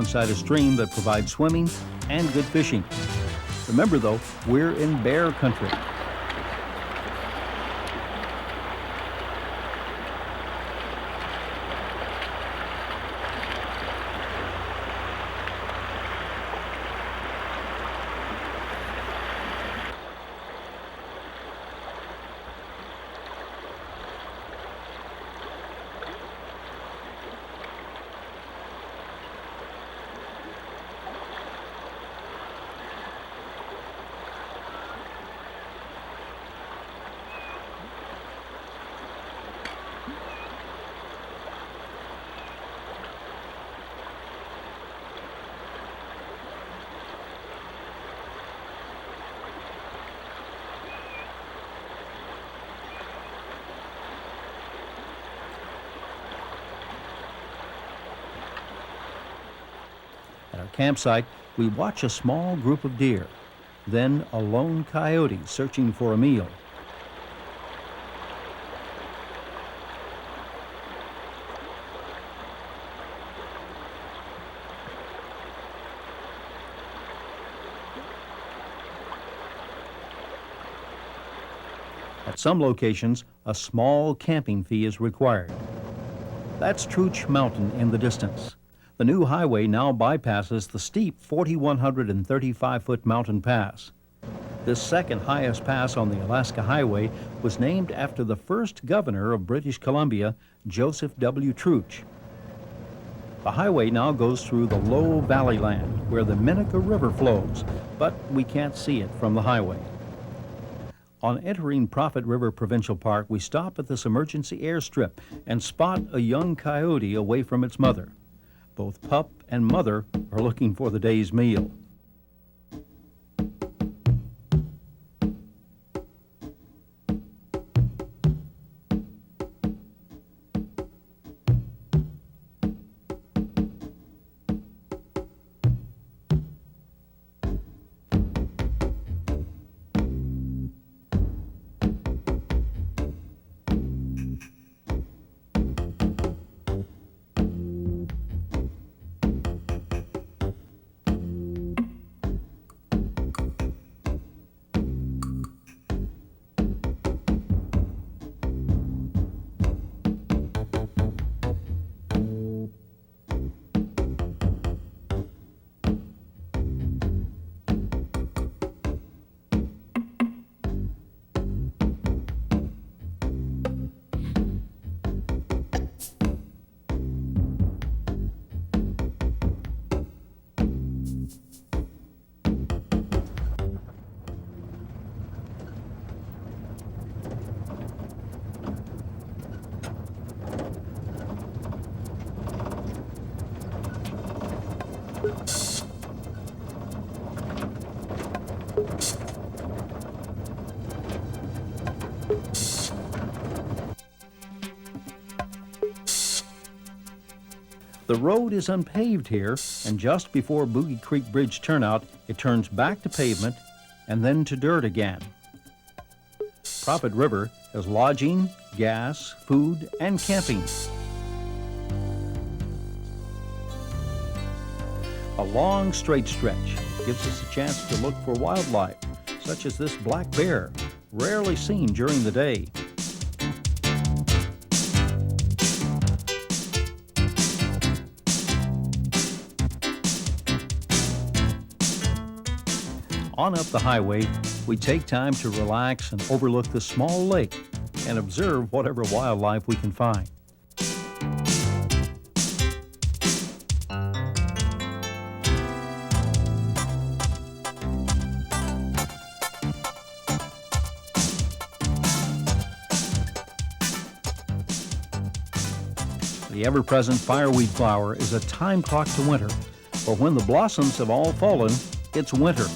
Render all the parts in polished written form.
alongside a stream that provides swimming and good fishing. Remember though, we're in bear country. At our campsite, we watch a small group of deer, then a lone coyote searching for a meal. At some locations, a small camping fee is required. That's Truch Mountain in the distance. The new highway now bypasses the steep 4,135-foot mountain pass. This second highest pass on the Alaska Highway was named after the first governor of British Columbia, Joseph W. Truch. The highway now goes through the low valley land where the Minneca River flows, but we can't see it from the highway. On entering Prophet River Provincial Park, we stop at this emergency airstrip and spot a young coyote away from its mother. Both pup and mother are looking for the day's meal. The road is unpaved here, and just before Boogie Creek Bridge turnout, it turns back to pavement and then to dirt again. Prophet River has lodging, gas, food, and camping. A long straight stretch gives us a chance to look for wildlife, such as this black bear, rarely seen during the day. On up the highway, we take time to relax and overlook the small lake and observe whatever wildlife we can find. The ever-present fireweed flower is a time clock to winter, for when the blossoms have all fallen, it's winter.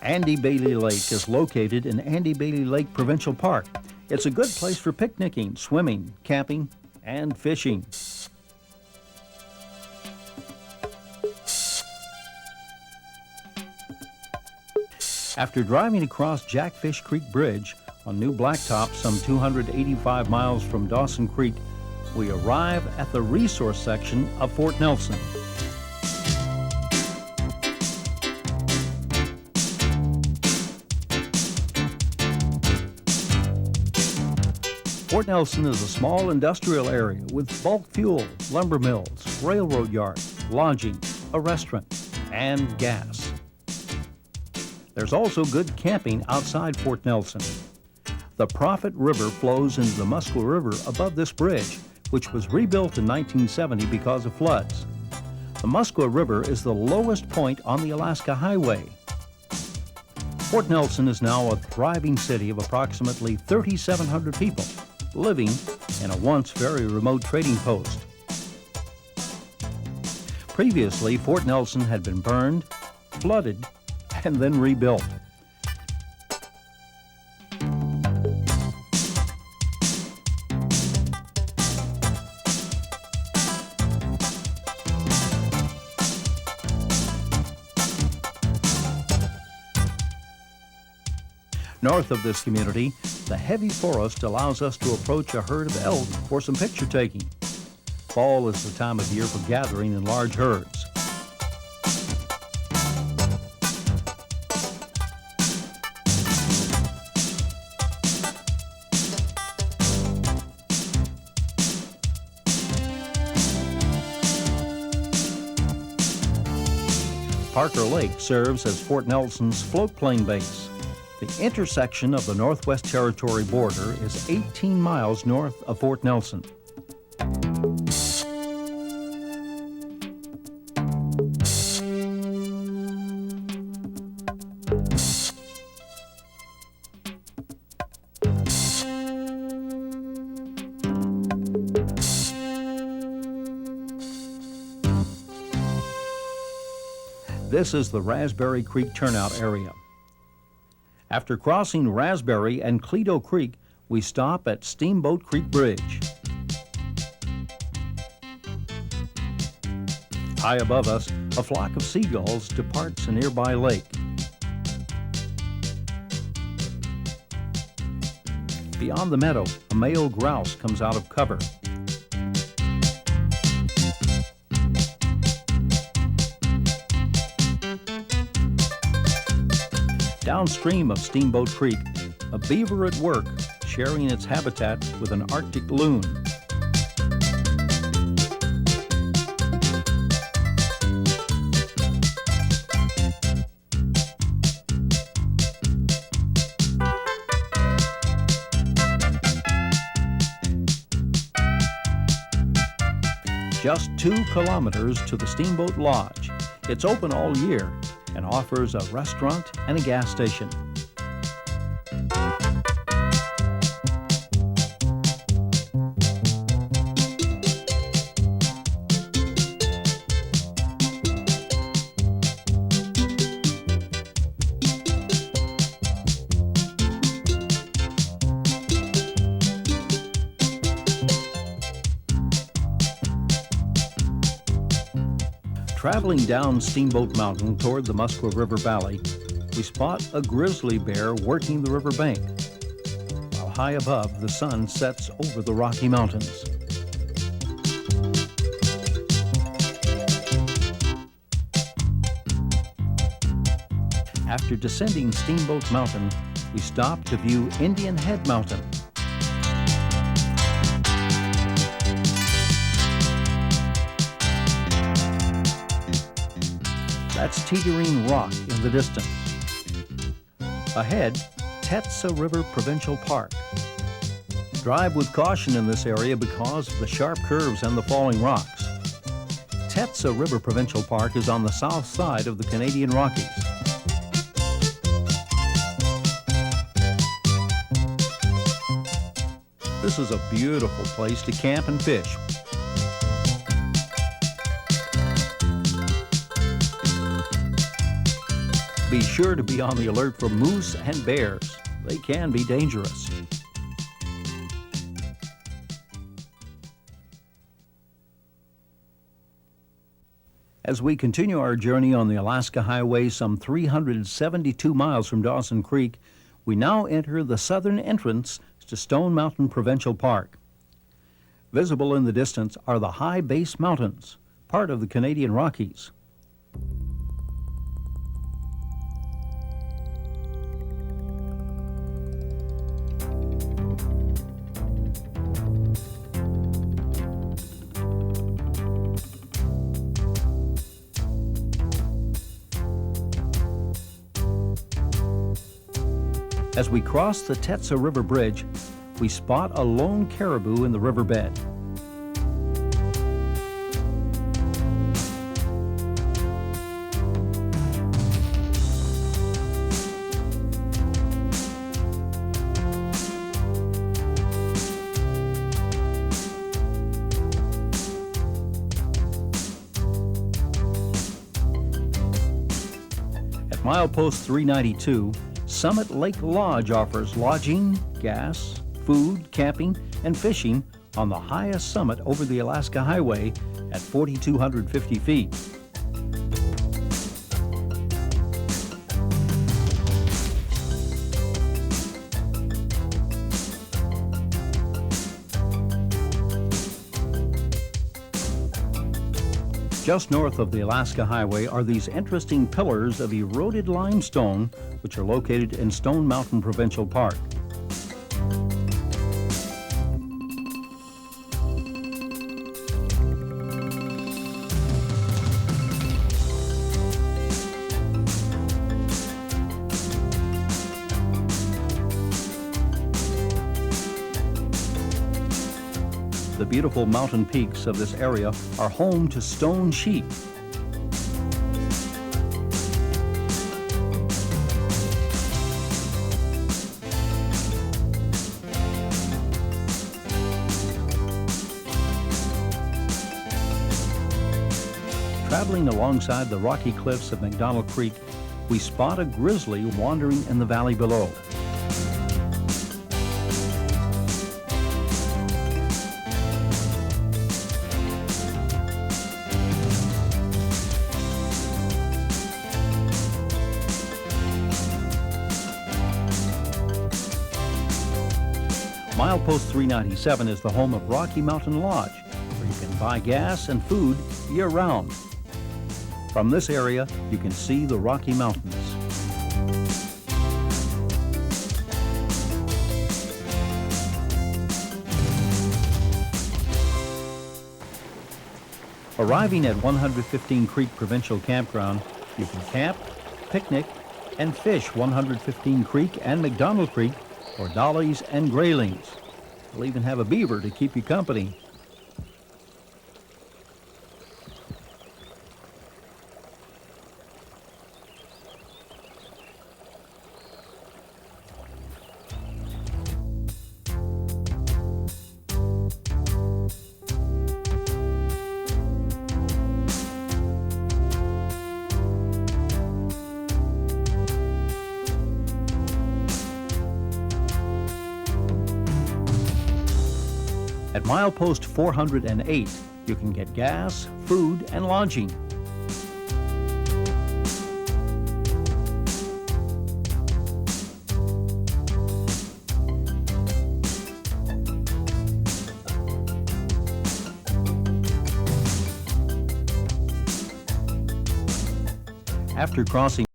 Andy Bailey Lake is located in Andy Bailey Lake Provincial Park. It's a good place for picnicking, swimming, camping, and fishing. After driving across Jackfish Creek Bridge on New Blacktop, some 285 miles from Dawson Creek, we arrive at the resource section of Fort Nelson. Fort Nelson is a small industrial area with bulk fuel, lumber mills, railroad yards, lodging, a restaurant, and gas. There's also good camping outside Fort Nelson. The Prophet River flows into the Muskwa River above this bridge, which was rebuilt in 1970 because of floods. The Muskwa River is the lowest point on the Alaska Highway. Fort Nelson is now a thriving city of approximately 3,700 people, living in a once very remote trading post. Previously, Fort Nelson had been burned, flooded, and then rebuilt. North of this community, the heavy forest allows us to approach a herd of elk for some picture taking. Fall is the time of year for gathering in large herds. Parker Lake serves as Fort Nelson's floatplane base. The intersection of the Northwest Territory border is 18 miles north of Fort Nelson. This is the Raspberry Creek turnout area. After crossing Raspberry and Cleto Creek, we stop at Steamboat Creek Bridge. High above us, a flock of seagulls departs a nearby lake. Beyond the meadow, a male grouse comes out of cover. Downstream of Steamboat Creek, a beaver at work, sharing its habitat with an Arctic loon. Just 2 kilometers to the Steamboat Lodge. It's open all year and offers a restaurant and a gas station. Traveling down Steamboat Mountain toward the Muskwa River Valley, we spot a grizzly bear working the river bank, while high above the sun sets over the Rocky Mountains. After descending Steamboat Mountain, we stop to view Indian Head Mountain. That's Teetering Rock in the distance. Ahead, Tetsa River Provincial Park. Drive with caution in this area because of the sharp curves and the falling rocks. Tetsa River Provincial Park is on the south side of the Canadian Rockies. This is a beautiful place to camp and fish. Be sure to be on the alert for moose and bears. They can be dangerous. As we continue our journey on the Alaska Highway, some 372 miles from Dawson Creek, we now enter the southern entrance to Stone Mountain Provincial Park. Visible in the distance are the High Base Mountains, part of the Canadian Rockies. As we cross the Tetsa River Bridge, we spot a lone caribou in the riverbed. At milepost 392, Summit Lake Lodge offers lodging, gas, food, camping, and fishing on the highest summit over the Alaska Highway at 4,250 feet. Just north of the Alaska Highway are these interesting pillars of eroded limestone, which are located in Stone Mountain Provincial Park. The beautiful mountain peaks of this area are home to stone sheep. Traveling alongside the rocky cliffs of McDonald Creek, we spot a grizzly wandering in the valley below. Milepost 397 is the home of Rocky Mountain Lodge, where you can buy gas and food year-round. From this area, you can see the Rocky Mountains. Arriving at 115 Creek Provincial Campground, you can camp, picnic, and fish 115 Creek and McDonald Creek for dollies and graylings. We'll even have a beaver to keep you company. At milepost 408, you can get gas, food, and lodging. After crossing